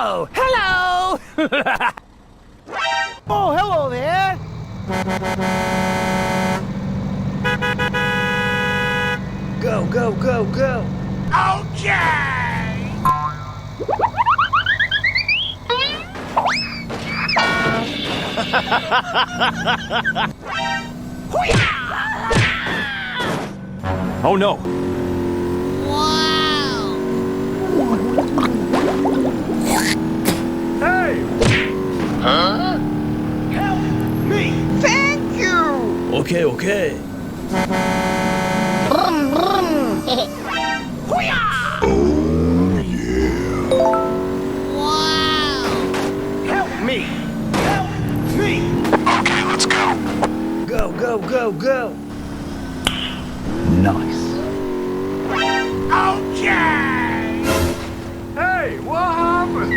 Oh, hello! Oh, hello there. Go, go, go, go! Okay! Oh no! Wow! Hey! Huh? Help me! Thank you! Okay, okay. Brum, brum. Hoo-yah! Wow! Help me! Help me! Okay, let's go. Go, go, go, go! Nice. Okay! Hey, what happened?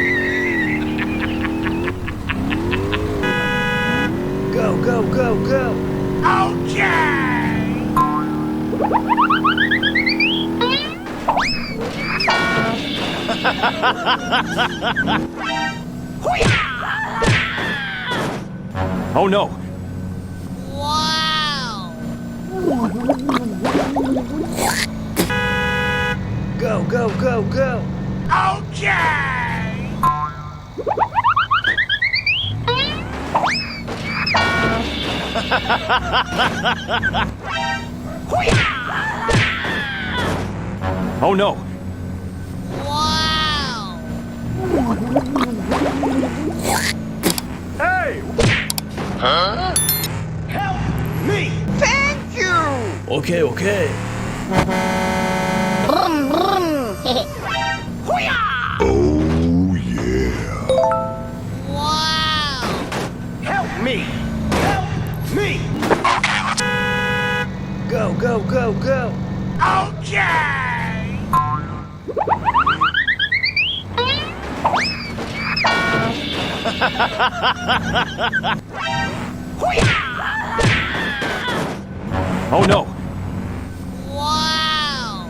Go, go, go, go! Okay! Hoo-yah! Oh no! Wow! Go, go, go, go! Okay! Hoo-yah! Oh no! Wow! Hey! Huh? Help me! Thank you! Okay, okay. Brum, brum. Hoo-yah! Wow! Help me! Help me! Go, go, go, go! Okay! Hoo-yah! Oh no! Wow!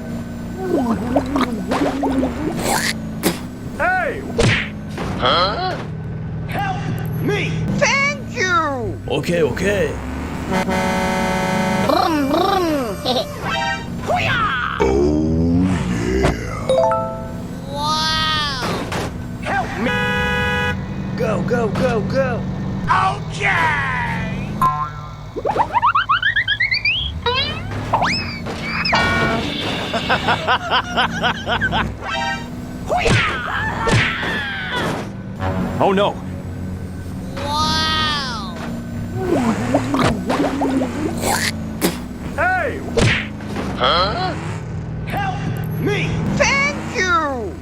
Hey! Huh? Help me! Thank you! Okay, okay. Brum, brum. Hoo-yah! Wow! Help me! Go, go, go, go! Okay! Hoo-yah! Oh no! Wow! Hey! Huh? Help me! Thank you!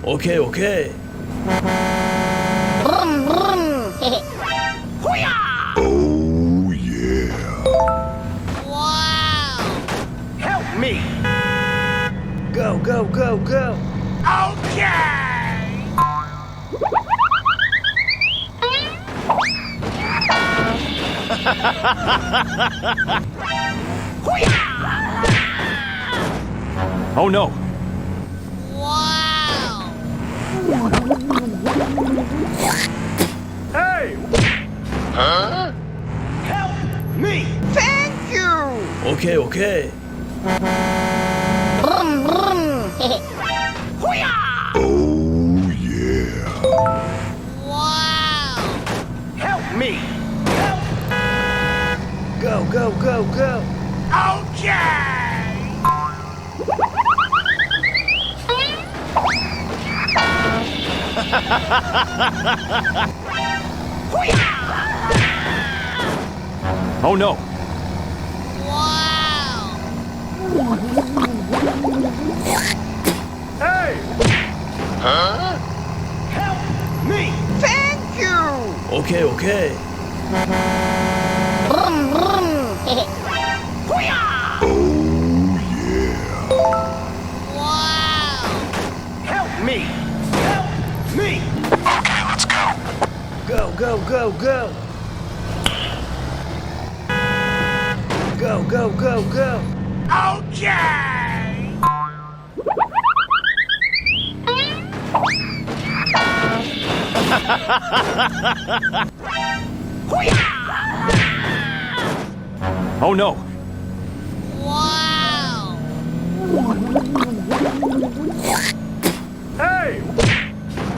Okay, okay. Brum, brum. Hoo-yah! Wow! Help me! Go, go, go, go! Okay! Hoo-yah! Oh no! Wow! Hey! Huh? Help me! Thank you! Okay, okay. Brum, brum. Hoo-yah! Wow! Help me! Help! Go, go, go, go! Okay! Hoo-yah! Oh no! Wow! Hey! Huh? Help me! Thank you! Okay, okay. Brum, brum. Hoo-yah! Wow! Help me! Help me! Okay, let's go. Go, go, go, go! Go, go, go, go! Okay! Oh no! Wow! Hey!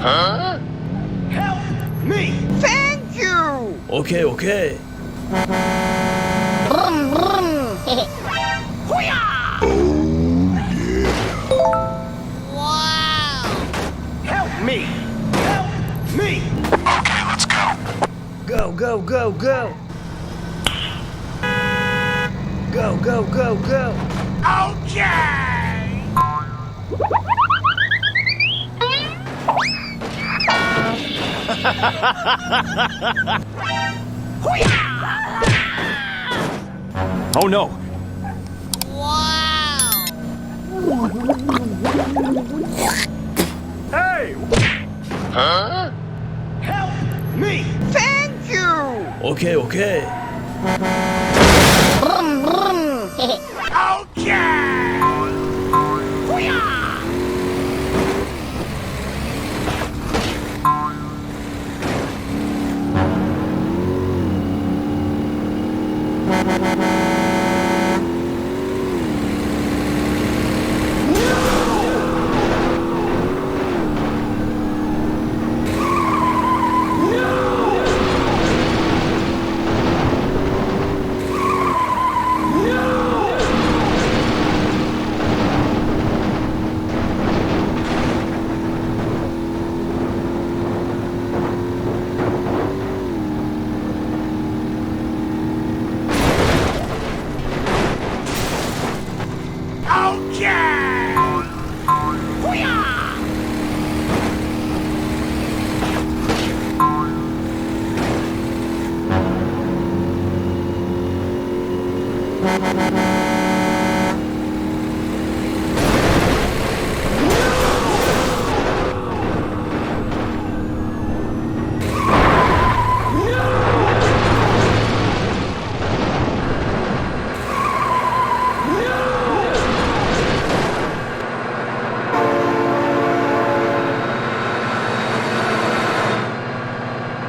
Huh? Help me! Thank you! Okay, okay. Brum, brum. Hoo-yah! Wow! Help me! Help me! Okay, let's go. Go, go, go, go! Go, go, go, go! Okay! Oh no! Wow! Hey! Huh? Help me! Thank you! Okay, okay. Brum, brum. Okay! Hoo-yah! Okay! Hoo-yah!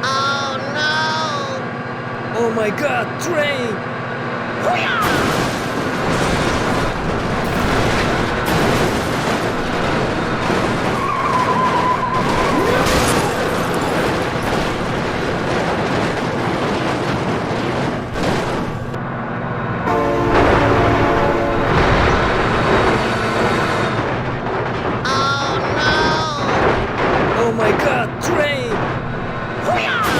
Oh no! Oh my god, train! Hoo-yah! Oh my god, train! Hoo-yah!